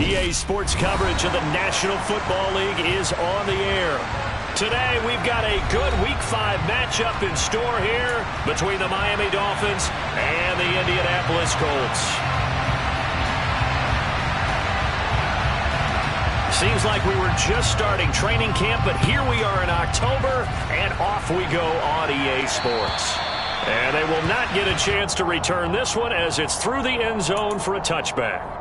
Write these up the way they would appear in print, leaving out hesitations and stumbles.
EA Sports coverage of the National Football League is on the air. Today, we've got a good Week 5 matchup in store here between the Miami Dolphins and the Indianapolis Colts. Seems like we were just starting training camp, but here we are in October, and off we go on EA Sports. And they will not get a chance to return this one as it's through the end zone for a touchback.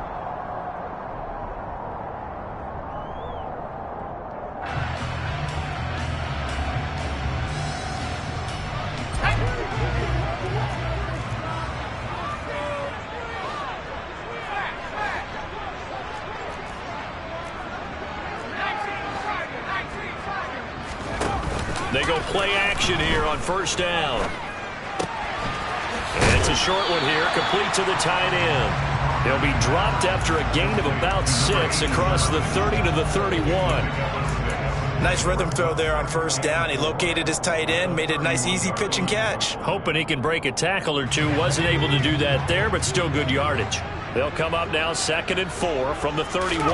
They go play action here on first down. And it's a short one here, complete to the tight end. He'll be dropped after a gain of about 6 across the 30 to the 31. Nice rhythm throw there on first down. He located his tight end, made it a nice easy pitch and catch. Hoping he can break a tackle or two. Wasn't able to do that there, but still good yardage. They'll come up now 2nd and 4 from the 31.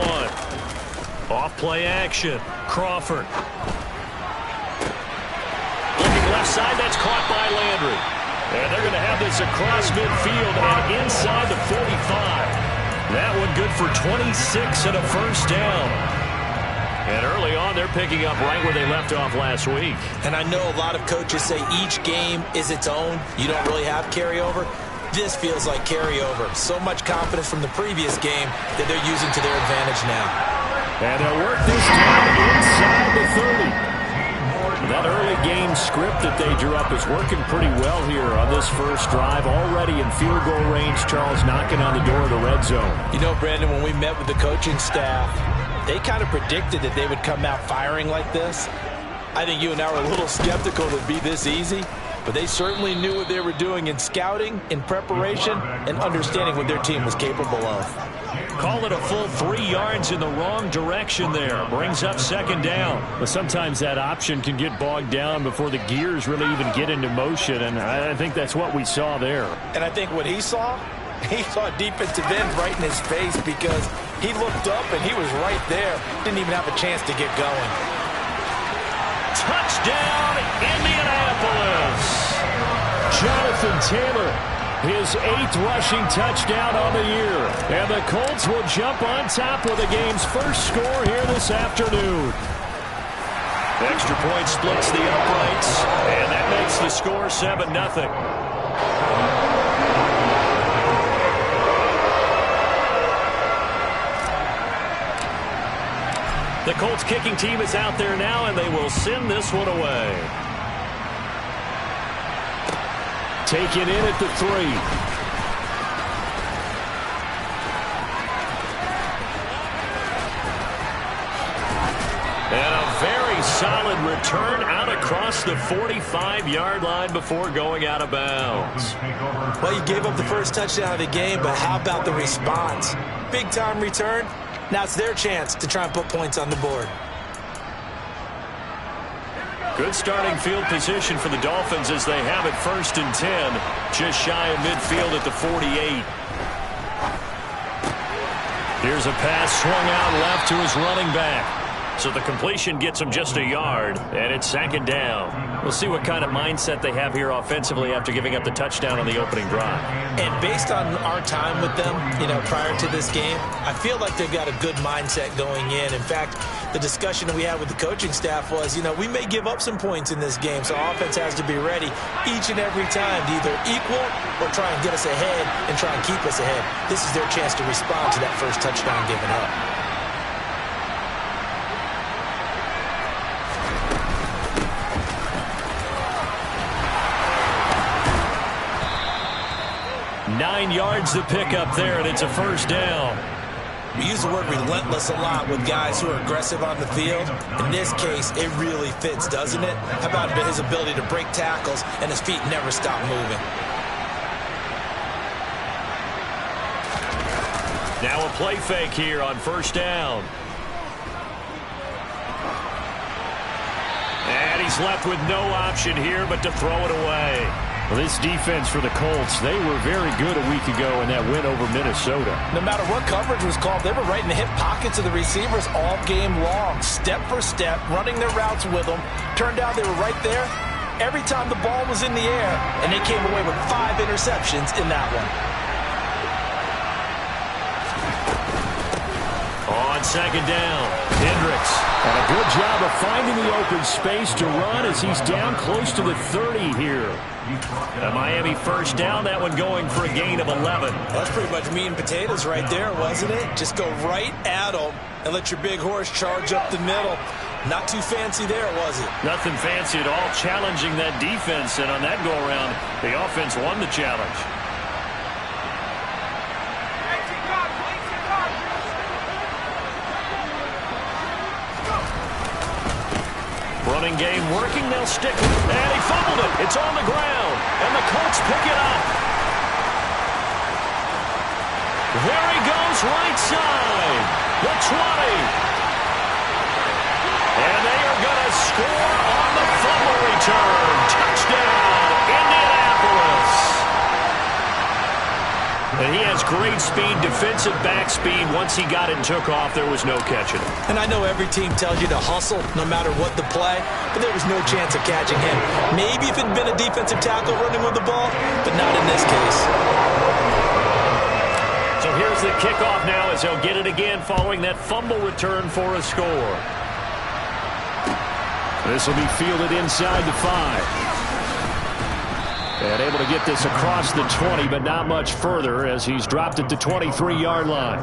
Off play action. Crawford. Left side, that's caught by Landry. And they're going to have this across midfield and inside the 45. That one good for 26 and a first down. And early on, they're picking up right where they left off last week. And I know a lot of coaches say each game is its own. You don't really have carryover. This feels like carryover. So much confidence from the previous game that they're using to their advantage now. And they'll work this down inside the 30. That early game script that they drew up is working pretty well here on this first drive. Already in field goal range, Charles knocking on the door of the red zone. You know, Brandon, when we met with the coaching staff, they kind of predicted that they would come out firing like this. I think you and I were a little skeptical it would be this easy, but they certainly knew what they were doing in scouting, in preparation, and understanding what their team was capable of. Call it a full 3 yards in the wrong direction there. Brings up 2nd down. But sometimes that option can get bogged down before the gears really even get into motion, and I think that's what we saw there. And I think what he saw defensive end right in his face because he looked up and he was right there. Didn't even have a chance to get going. Touchdown, Indianapolis! Jonathan Taylor. His 8th rushing touchdown on the year. And the Colts will jump on top with the game's first score here this afternoon. Extra point splits the uprights, and that makes the score 7-0. The Colts kicking team is out there now, and they will send this one away. Taken in at the 3. And a very solid return out across the 45-yard line before going out of bounds. Well, you gave up the first touchdown of the game, but how about the response? Big-time return. Now it's their chance to try and put points on the board. Good starting field position for the Dolphins as they have it 1st and 10, just shy of midfield at the 48. Here's a pass swung out left to his running back. So the completion gets him just a yard, and it's 2nd down. We'll see what kind of mindset they have here offensively after giving up the touchdown on the opening drive. And based on our time with them, prior to this game, I feel like they've got a good mindset going in. In fact, the discussion that we had with the coaching staff was, we may give up some points in this game, so offense has to be ready each and every time to either equal or try and get us ahead and try and keep us ahead. This is their chance to respond to that first touchdown given up. Nine yards to pick up there, and it's a first down. We use the word relentless a lot with guys who are aggressive on the field. In this case, it really fits, doesn't it? How about his ability to break tackles and his feet never stop moving? Now a play fake here on first down. And he's left with no option here but to throw it away. Well, this defense for the Colts, they were very good a week ago in that win over Minnesota. No matter what coverage was called, they were right in the hip pockets of the receivers all game long, step for step, running their routes with them. Turned out they were right there every time the ball was in the air, and they came away with 5 interceptions in that one. On second down, Hendricks. And a good job of finding the open space to run as he's down close to the 30 here. A Miami first down, that one going for a gain of 11. That's pretty much meat and potatoes right there, wasn't it? Just go right at them and let your big horse charge up the middle. Not too fancy there, was it? Nothing fancy at all, challenging that defense. And on that go-around, the offense won the challenge. Running game working, they'll stick it. And he fumbled it. It's on the ground. And the Colts pick it up. There he goes, right side. The 20. And they are going to score on the fumble return. Touchdown, Indianapolis. And he has great speed, defensive back speed. Once he got it and took off, there was no catching him. And I know every team tells you to hustle no matter what the play, but there was no chance of catching him. Maybe if it had been a defensive tackle running with the ball, but not in this case. So here's the kickoff now as they'll get it again following that fumble return for a score. This will be fielded inside the 5. And able to get this across the 20, but not much further as he's dropped it to 23-yard line.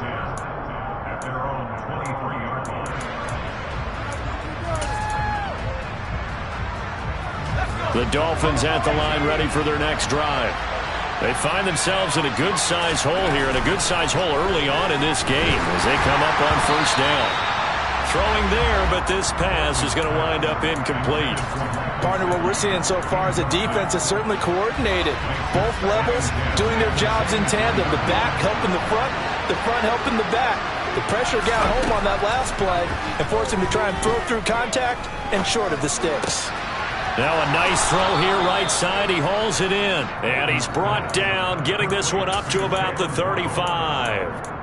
The Dolphins at the line ready for their next drive. They find themselves in a good-sized hole here, and a good-sized hole early on in this game as they come up on first down. Throwing there, but this pass is going to wind up incomplete. Partner, what we're seeing so far is the defense is certainly coordinated. Both levels doing their jobs in tandem. The back helping the front helping the back. The pressure got home on that last play and forced him to try and throw through contact and short of the sticks. Now a nice throw here right side. He hauls it in. And he's brought down, getting this one up to about the 35.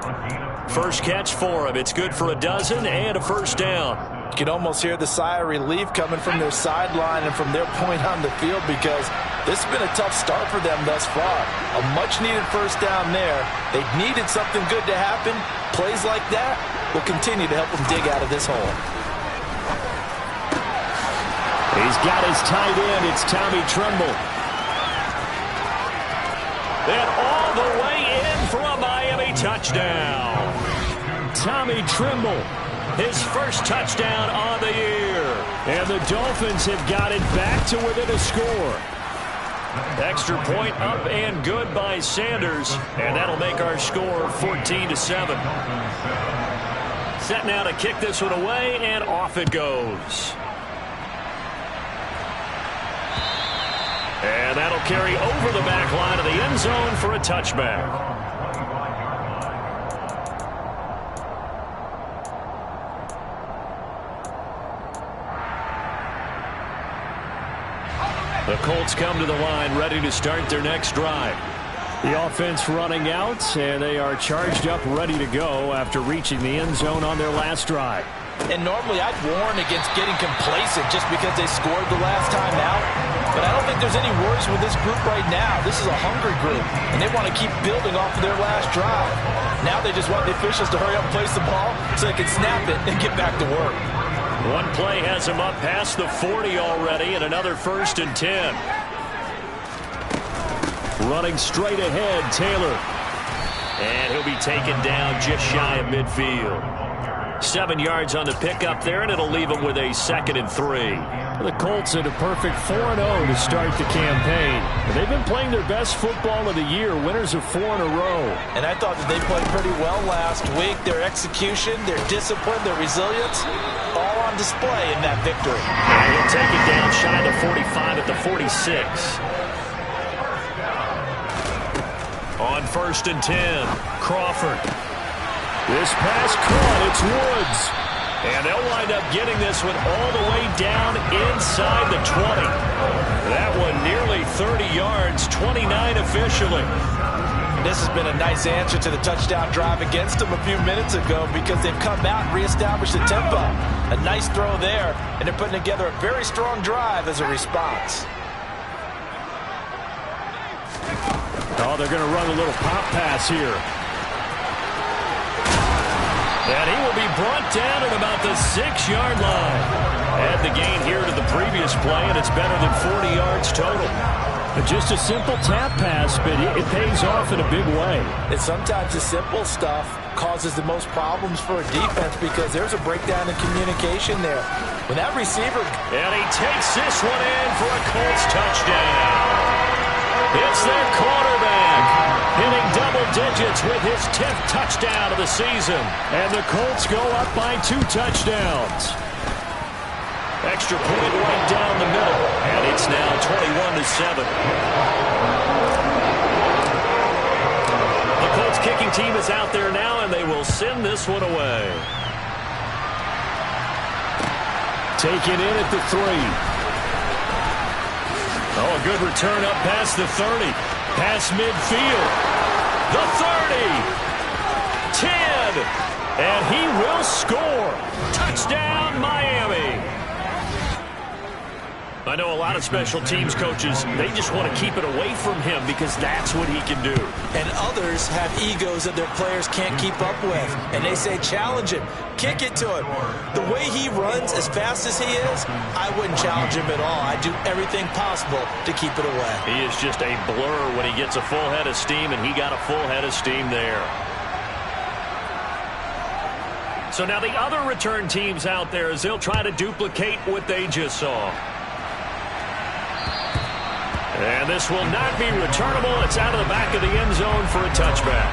First catch for him. It's good for a dozen and a first down. You can almost hear the sigh of relief coming from their sideline and from their point on the field because this has been a tough start for them thus far. A much-needed first down there. They needed something good to happen. Plays like that will continue to help them dig out of this hole. He's got his tight end. It's Tommy Tremble. And all the way in for a Miami touchdown. Tommy Tremble, his first touchdown on the year. And the Dolphins have got it back to within a score. Extra point up and good by Sanders. And that'll make our score 14-7. Set now to kick this one away, and off it goes. And that'll carry over the back line of the end zone for a touchback. The Colts come to the line ready to start their next drive. The offense running out, and they are charged up ready to go after reaching the end zone on their last drive. And normally I'd warn against getting complacent just because they scored the last time out. But I don't think there's any worries with this group right now. This is a hungry group, and they want to keep building off of their last drive. Now they just want the officials to hurry up and place the ball so they can snap it and get back to work. One play has him up past the 40 already, and another 1st and 10. Running straight ahead, Taylor. And he'll be taken down just shy of midfield. 7 yards on the pickup there, and it'll leave him with a 2nd and 3. The Colts at a perfect 4-0 to start the campaign. They've been playing their best football of the year, winners of 4 in a row. And I thought that they played pretty well last week. Their execution, their discipline, their resilience, all on display in that victory. And he'll take it down shy of the 45 at the 46. On 1st and 10, Crawford. This pass caught. It's Woods. And they'll wind up getting this one all the way down inside the 20. That one nearly 30 yards, 29 officially. This has been a nice answer to the touchdown drive against them a few minutes ago because they've come out and reestablished the tempo. A nice throw there, and they're putting together a very strong drive as a response. Oh, they're going to run a little pop pass here. And he will be brought down at about the 6-yard line. Add the gain here to the previous play, and it's better than 40 yards total. Just a simple tap pass, but it pays off in a big way. And sometimes the simple stuff causes the most problems for a defense because there's a breakdown in communication there. When that receiver... And he takes this one in for a Colts touchdown. It's their quarterback, hitting double digits with his 10th touchdown of the season. And the Colts go up by 2 touchdowns. Extra point right down the middle, and it's now 21-7. The Colts kicking team is out there now, and they will send this one away. Taken in at the 3. Oh, a good return up past the 30. Past midfield. The 30. 10. And he will score. Touchdown, Miami. I know a lot of special teams coaches, they just want to keep it away from him because that's what he can do. And others have egos that their players can't keep up with. And they say, challenge him. Kick it to him. The way he runs as fast as he is, I wouldn't challenge him at all. I'd do everything possible to keep it away. He is just a blur when he gets a full head of steam, and he got a full head of steam there. So now the other return teams out there as they'll try to duplicate what they just saw. And this will not be returnable. It's out of the back of the end zone for a touchback.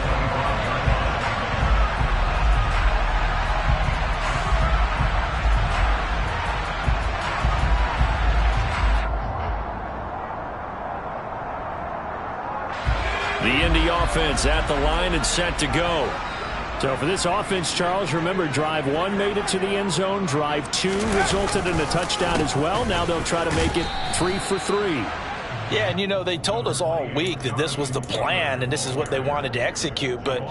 The Indy offense at the line and set to go. So for this offense, Charles, remember drive 1 made it to the end zone. Drive 2 resulted in a touchdown as well. Now they'll try to make it 3 for 3. Yeah, and you know, they told us all week that this was the plan and this is what they wanted to execute, but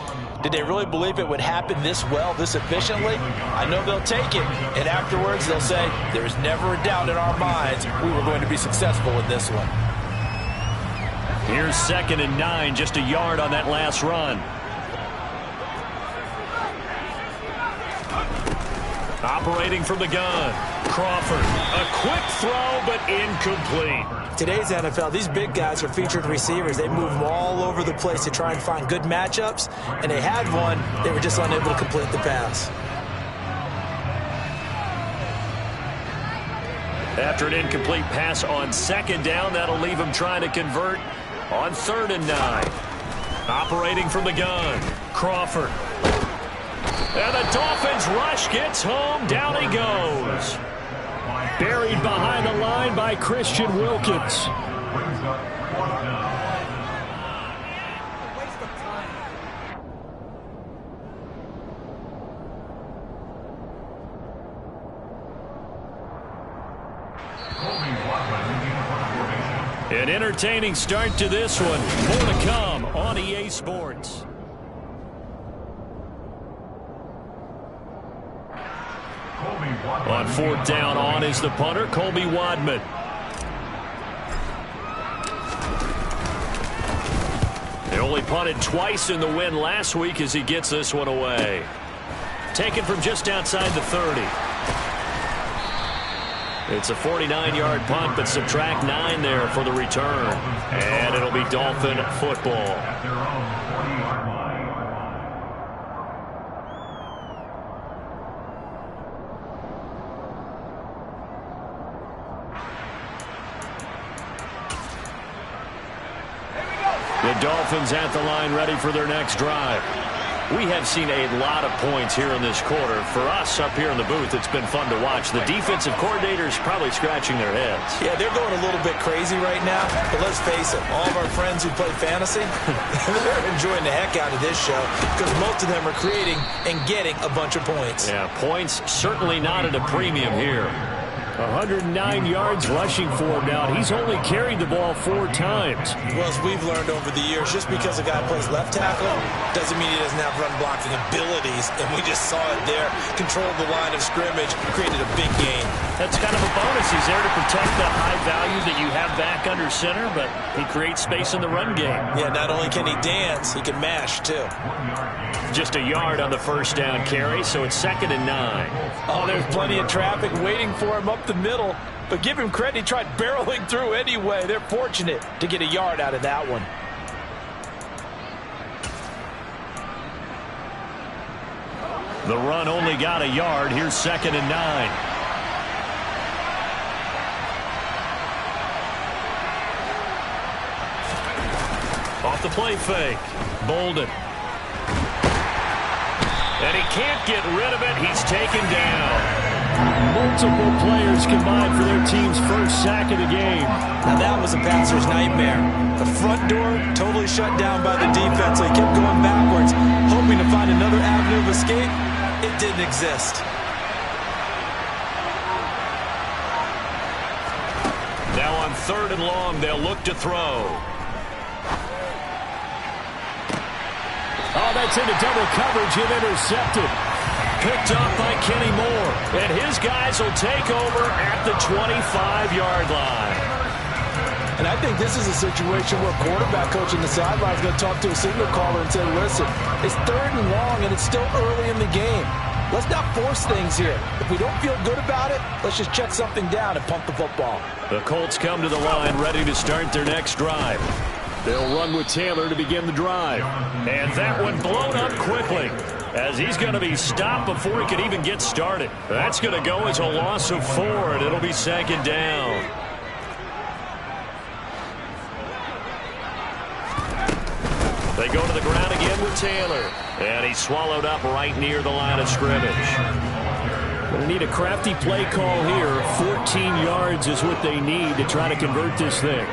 did they really believe it would happen this well, this efficiently? I know they'll take it, and afterwards they'll say, there's never a doubt in our minds we were going to be successful in this one. Here's 2nd and 9, just a yard on that last run. Operating from the gun, Crawford. A quick throw, but incomplete. Today's NFL, these big guys are featured receivers. They move them all over the place to try and find good matchups, and they had one. They were just unable to complete the pass. After an incomplete pass on 2nd down, that'll leave him trying to convert on 3rd and 9. Operating from the gun, Crawford. And the Dolphins rush gets home. Down he goes. Buried behind the line by Christian Wilkins. An entertaining start to this one. More to come on EA Sports. On 4th down, on is the punter, Colby Wadman. They only punted twice in the win last week as he gets this one away. Taken from just outside the 30. It's a 49-yard punt, but subtract 9 there for the return. And it'll be Dolphin football. The Dolphins at the line ready for their next drive. We have seen a lot of points here in this quarter. For us up here in the booth, it's been fun to watch. The defensive coordinators probably scratching their heads. Yeah, they're going a little bit crazy right now. But let's face it, all of our friends who play fantasy, they're enjoying the heck out of this show because most of them are creating and getting a bunch of points. Yeah, points certainly not at a premium here. 109 yards rushing for him now. He's only carried the ball 4 times. Well, as we've learned over the years, just because a guy plays left tackle doesn't mean he doesn't have run blocking abilities. And we just saw it there. Controlled the line of scrimmage, created a big gain. That's kind of a bonus. He's there to protect that high value that you have back under center, but he creates space in the run game. Yeah, not only can he dance, he can mash too. Just a yard on the first down carry, so it's 2nd and 9. Oh, there's plenty of traffic waiting for him up the middle, but give him credit, he tried barreling through anyway. They're fortunate to get a yard out of that one. The run only got a yard. Here's 2nd and 9. Off the play fake. Bolden. And he can't get rid of it. He's taken down. Multiple players combined for their team's first sack of the game. Now that was a passer's nightmare. The front door totally shut down by the defense, so he kept going backwards, hoping to find another avenue of escape. It didn't exist. Now on 3rd and long, they'll look to throw. Oh, that's into double coverage and intercepted. Picked off by Kenny Moore. And his guys will take over at the 25-yard line. And I think this is a situation where quarterback coach in the sideline is going to talk to a signal caller and say, listen, it's 3rd and long and it's still early in the game. Let's not force things here. If we don't feel good about it, let's just check something down and punt the football. The Colts come to the line ready to start their next drive. They'll run with Taylor to begin the drive. And that one blown up quickly as he's going to be stopped before he could even get started. That's going to go as a loss of 4, and it'll be 2nd down. They go to the ground again with Taylor. And he's swallowed up right near the line of scrimmage. Going to need a crafty play call here. 14 yards is what they need to try to convert this thing.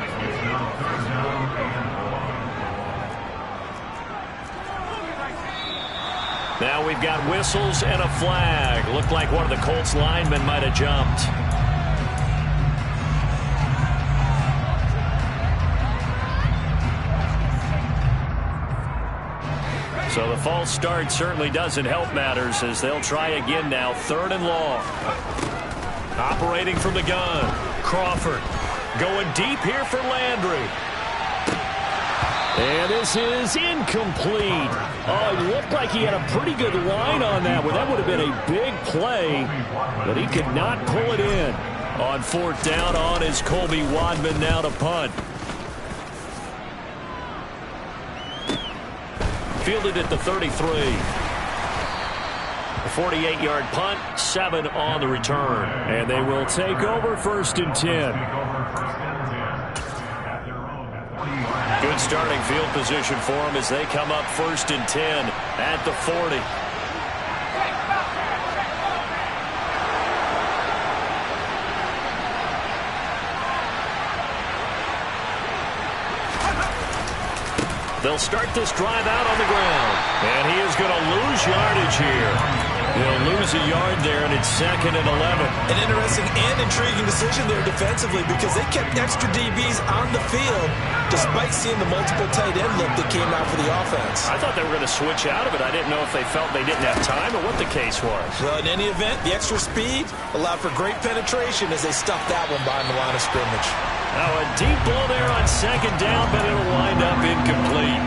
Now we've got whistles and a flag. Looked like one of the Colts linemen might have jumped. So the false start certainly doesn't help matters as they'll try again now. 3rd and long. Operating from the gun. Crawford going deep here for Landry. And this is incomplete. Oh, it looked like he had a pretty good line on that one. That would have been a big play, but he could not pull it in. On 4th down on is Colby Wadman now to punt. Fielded at the 33. A 48-yard punt, 7 on the return. And they will take over 1st and 10. Good starting field position for them as they come up 1st and 10 at the 40. They'll start this drive out on the ground. And he is going to lose yardage here. He'll lose a yard there, and it's 2nd and 11. An interesting and intriguing decision there defensively because they kept extra DBs on the field despite seeing the multiple tight end look that came out for the offense. I thought they were going to switch out of it. I didn't know if they felt they didn't have time or what the case was. Well, in any event, the extra speed allowed for great penetration as they stuffed that one behind the line of scrimmage. Now a deep ball there on 2nd down, but it'll wind up incomplete.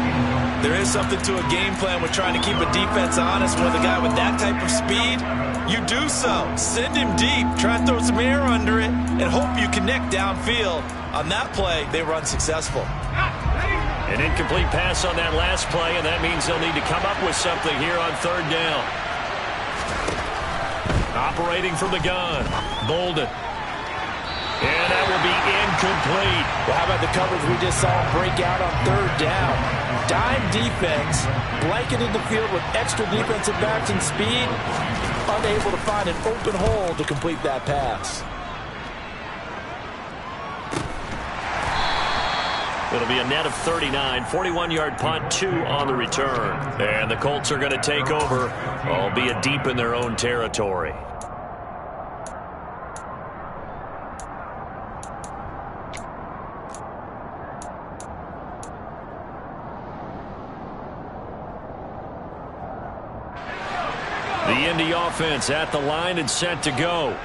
There is something to a game plan with trying to keep a defense honest with a guy with that type of speed. You do so. Send him deep. Try and throw some air under it and hope you connect downfield. On that play, they were unsuccessful. An incomplete pass on that last play, and that means they'll need to come up with something here on 3rd down. Operating from the gun. Bolden. And that will be incomplete. Well, how about the coverage we just saw break out on 3rd down? Dime defense, blanketed the field with extra defensive backs and speed, unable to find an open hole to complete that pass. It'll be a net of 39, 41-yard punt, 2 on the return. And the Colts are going to take over, albeit deep in their own territory. Indy offense at the line and set to go.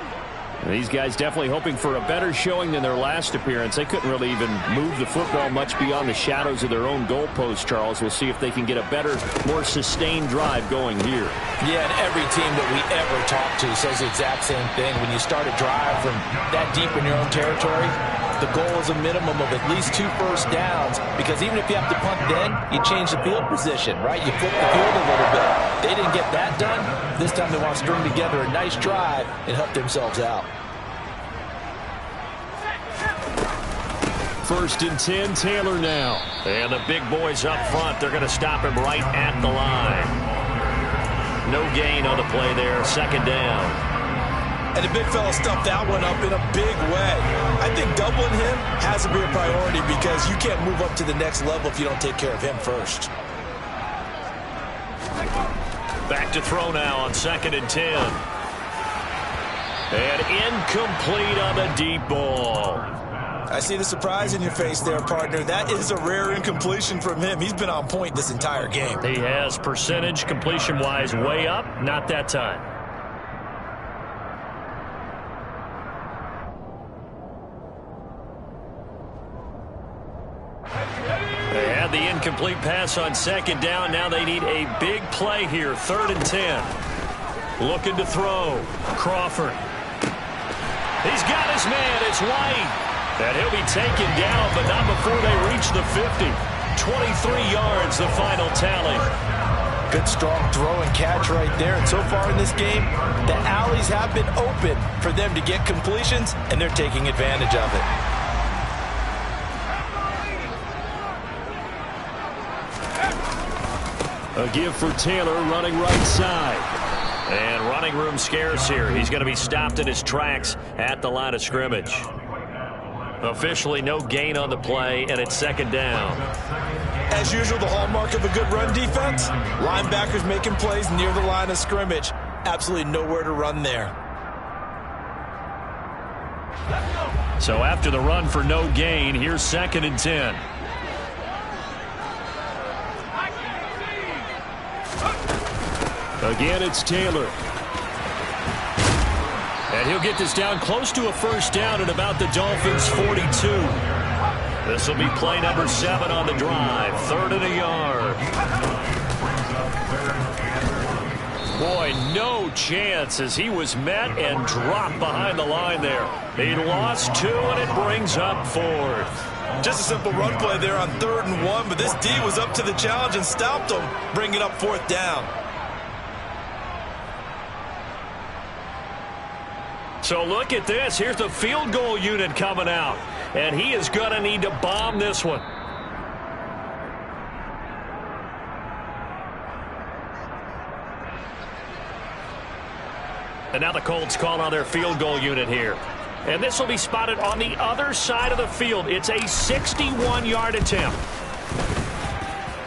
These guys definitely hoping for a better showing than their last appearance. They couldn't really even move the football much beyond the shadows of their own goalpost, Charles. We'll see if they can get a better, more sustained drive going here. Yeah, and every team that we ever talk to says the exact same thing. When you start a drive from that deep in your own territory, the goal is a minimum of at least 2 first downs, because even if you have to punt then, you change the field position, right? You flip the field a little bit. They didn't get that done. This time they want to string together a nice drive and help themselves out. 1st and 10, Taylor now. And the big boys up front, they're going to stop him right at the line. No gain on the play there, 2nd down. And the big fella stuffed that one up in a big way. I think doubling him has to be a priority, because you can't move up to the next level if you don't take care of him first. Back to throw now on 2nd and 10. And incomplete on the deep ball. I see the surprise in your face there, partner. That is a rare incompletion from him. He's been on point this entire game. He has, percentage completion-wise way up. Not that time. They had the incomplete pass on 2nd down. Now they need a big play here. 3rd and 10. Looking to throw. Crawford. He's got his man. It's White. And he'll be taken down, but not before they reach the 50. 23 yards, the final tally. Good, strong throw and catch right there. And so far in this game, the alleys have been open for them to get completions, and they're taking advantage of it. A give for Taylor, running right side. And running room scarce here. He's going to be stopped in his tracks at the line of scrimmage. Officially no gain on the play, and it's 2nd down. As usual, the hallmark of a good run defense, linebackers making plays near the line of scrimmage. Absolutely nowhere to run there. So after the run for no gain, here's 2nd and 10. Again, it's Taylor. And he'll get this down close to a 1st down at about the Dolphins' 42. This will be play number 7 on the drive. 3rd and a yard. Boy, no chance as he was met and dropped behind the line there. He lost 2, and it brings up 4th. Just a simple run play there on 3rd and 1, but this D was up to the challenge and stopped him, bringing up 4th down. So look at this. Here's the field goal unit coming out. And he is going to need to bomb this one. And now the Colts call on their field goal unit here. And this will be spotted on the other side of the field. It's a 61-yard attempt.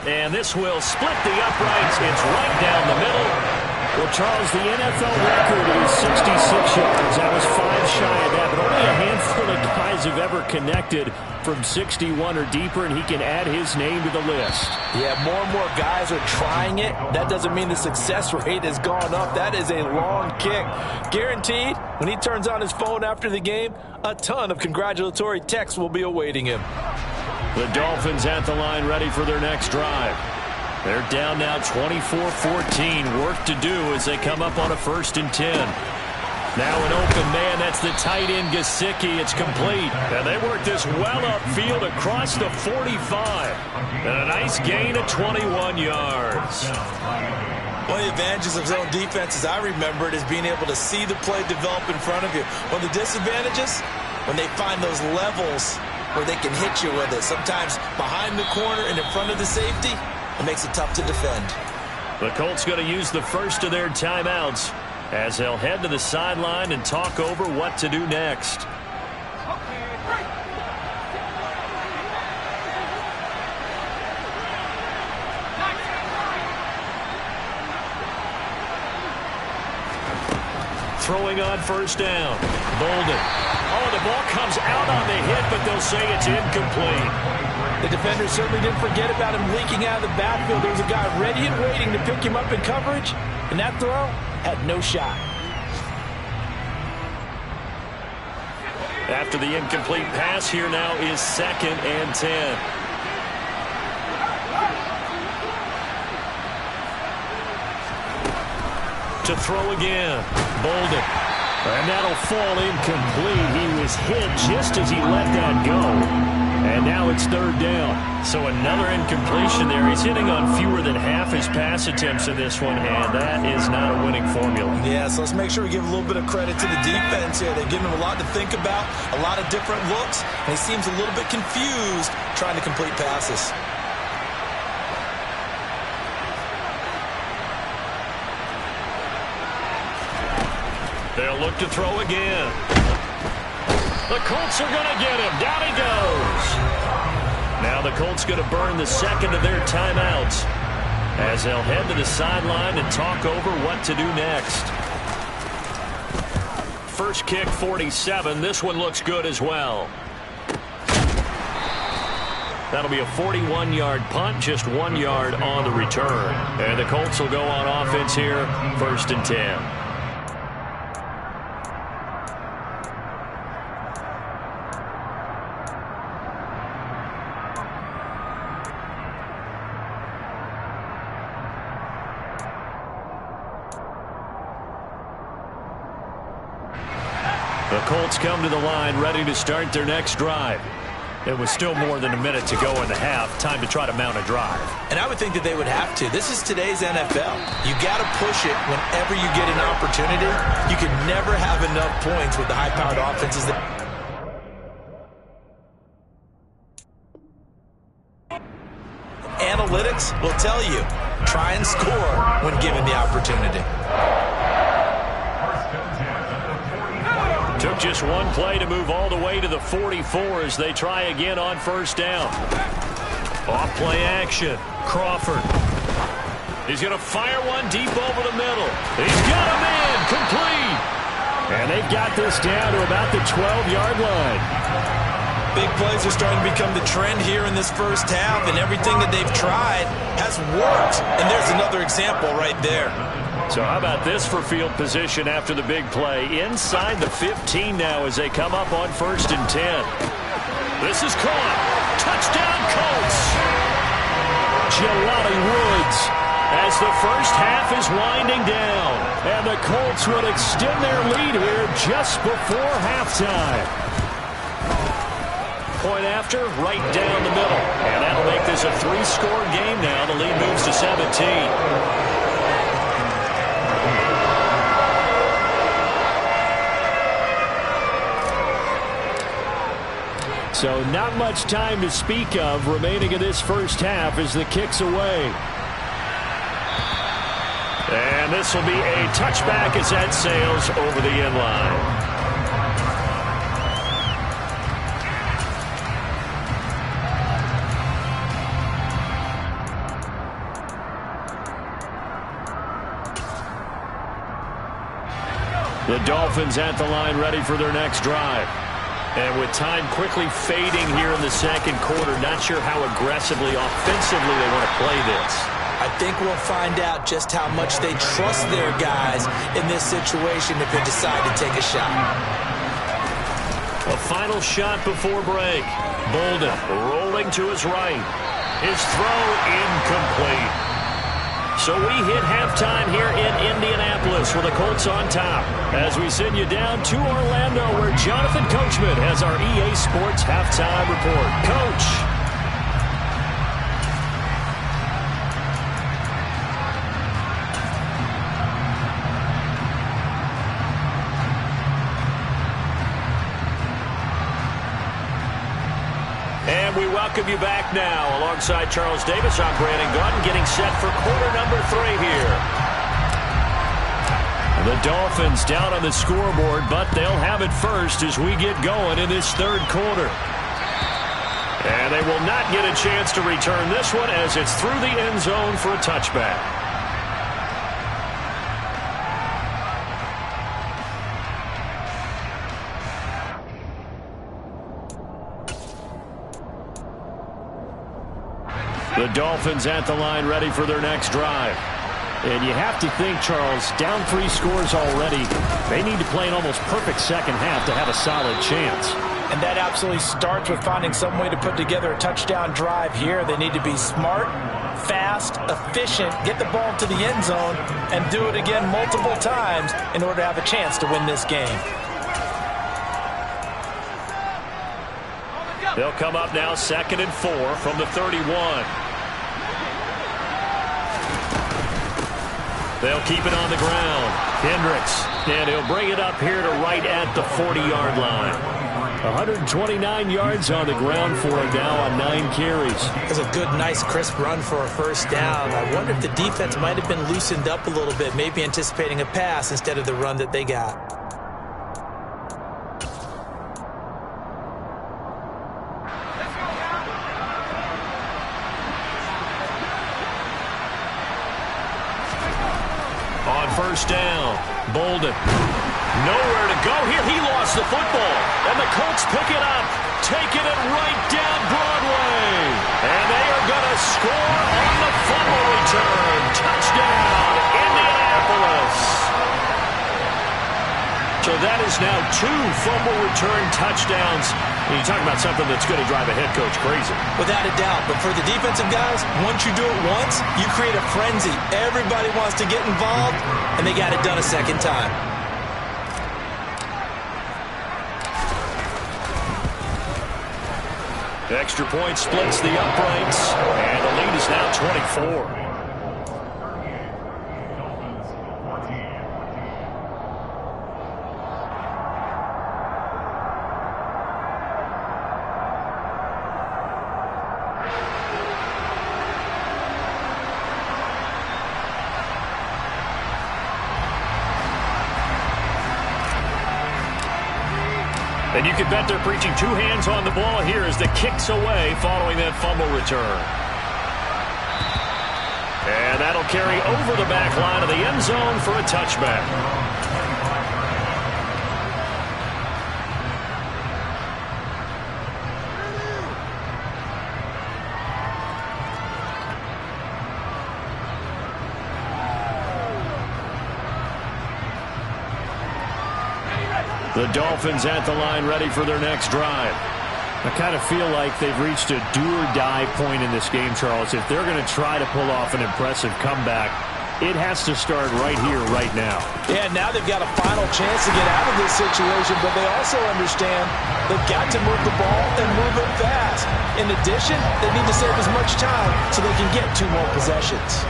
And this will split the uprights. It's right down the middle. Well, Charles, the NFL record is 66 yards. That was 5 shy of that, but only a handful of guys have ever connected from 61 or deeper, and he can add his name to the list. Yeah, more and more guys are trying it. That doesn't mean the success rate has gone up. That is a long kick. Guaranteed, when he turns on his phone after the game, a ton of congratulatory texts will be awaiting him. The Dolphins at the line ready for their next drive. They're down now 24-14. Work to do as they come up on a 1st and 10. Now an open man. That's the tight end, Gesicki. It's complete. And they work this well upfield across the 45. And a nice gain of 21 yards. One of the advantages of zone defense, as I remember it, is being able to see the play develop in front of you. One of the disadvantages, when they find those levels where they can hit you with it. Sometimes behind the corner and in front of the safety, it makes it tough to defend. The Colts going to use the first of their timeouts as they'll head to the sideline and talk over what to do next. Throwing on 1st down. Bolden. Oh, the ball comes out on the hit, but they'll say it's incomplete. The defender certainly didn't forget about him leaking out of the backfield. There was a guy ready and waiting to pick him up in coverage, and that throw had no shot. After the incomplete pass, here now is 2nd and 10. To throw again. Bolden. And that'll fall incomplete. He was hit just as he let that go. And now it's 3rd down. So another incompletion there. He's hitting on fewer than half his pass attempts in this one, and that is not a winning formula. Yeah, so let's make sure we give a little bit of credit to the defense here. They've given him a lot to think about, a lot of different looks, and he seems a little bit confused trying to complete passes. They'll look to throw again. The Colts are going to get him. Down he goes. Now the Colts going to burn the 2nd of their timeouts as they'll head to the sideline and talk over what to do next. First kick, 47. This one looks good as well. That'll be a 41-yard punt, just 1 yard on the return. And the Colts will go on offense here, 1st and 10. The Colts come to the line ready to start their next drive. It was still more than a minute to go in the half. Time to try to mount a drive. And I would think that they would have to. This is today's NFL. You got to push it whenever you get an opportunity. You can never have enough points with the high-powered offenses. Analytics will tell you, try and score when given the opportunity. Took just one play to move all the way to the 44 as they try again on 1st down. Off play action. Crawford. He's going to fire one deep over the middle. He's got a man complete. And they've got this down to about the 12-yard line. Big plays are starting to become the trend here in this first half, and everything that they've tried has worked. And there's another example right there. So how about this for field position after the big play? Inside the 15 now as they come up on 1st and 10. This is caught. Touchdown Colts. Jelani Woods as the first half is winding down. And the Colts would extend their lead here just before halftime. Point after, right down the middle. And that'll make this a 3-score game now. The lead moves to 17. So not much time to speak of remaining in this first half as the kick's away. And this will be a touchback as that sails over the end line. The Dolphins at the line ready for their next drive. And with time quickly fading here in the 2nd quarter, not sure how aggressively, offensively they want to play this. I think we'll find out just how much they trust their guys in this situation if they decide to take a shot. A final shot before break. Bolden rolling to his right. His throw incomplete. So we hit halftime here in Indianapolis with the Colts on top as we send you down to Orlando where Jonathan Coachman has our EA Sports halftime report. Coach. And we welcome you back now. Alongside Charles Davis, I'm Brandon Gordon, getting set for quarter number 3 here. The Dolphins down on the scoreboard, but they'll have it first as we get going in this 3rd quarter. And they will not get a chance to return this one as it's through the end zone for a touchback. The Dolphins at the line ready for their next drive. And you have to think, Charles, down 3 scores already. They need to play an almost perfect second half to have a solid chance. And that absolutely starts with finding some way to put together a touchdown drive here. They need to be smart, fast, efficient, get the ball to the end zone, and do it again multiple times in order to have a chance to win this game. They'll come up now 2nd and 4 from the 31. They'll keep it on the ground. Hendricks, and he'll bring it up here to right at the 40-yard line. 129 yards on the ground for him now on 9 carries. It's a good, nice, crisp run for a first down. I wonder if the defense might have been loosened up a little bit, maybe anticipating a pass instead of the run that they got. First down. Bolden. Nowhere to go here. He lost the football. And the Colts pick it up. Taking it right down Broadway. And they are going to score on the fumble return. Touchdown, Indianapolis. So that is now 2 fumble return touchdowns. And you talk about something that's going to drive a head coach crazy. Without a doubt. But for the defensive guys, once you do it once, you create a frenzy. Everybody wants to get involved, and they got it done a second time. The extra point splits the uprights, and the lead is now 24. And you can bet they're preaching 2 hands on the ball here as the kick's away following that fumble return. And that'll carry over the back line of the end zone for a touchback. The Dolphins at the line ready for their next drive. I kind of feel like they've reached a do-or-die point in this game, Charles. If they're going to try to pull off an impressive comeback, it has to start right here, right now. Yeah, now they've got a final chance to get out of this situation, but they also understand they've got to move the ball and move it fast. In addition, they need to save as much time so they can get 2 more possessions.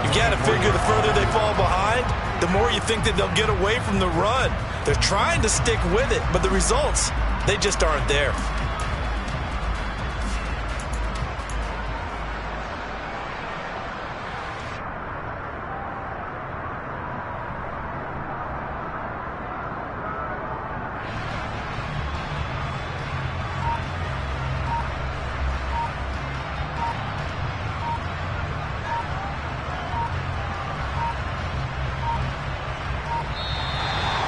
You got to figure the further they fall behind, the more you think that they'll get away from the run. They're trying to stick with it, but the results, they just aren't there.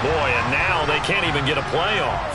Boy, and now they can't even get a play off.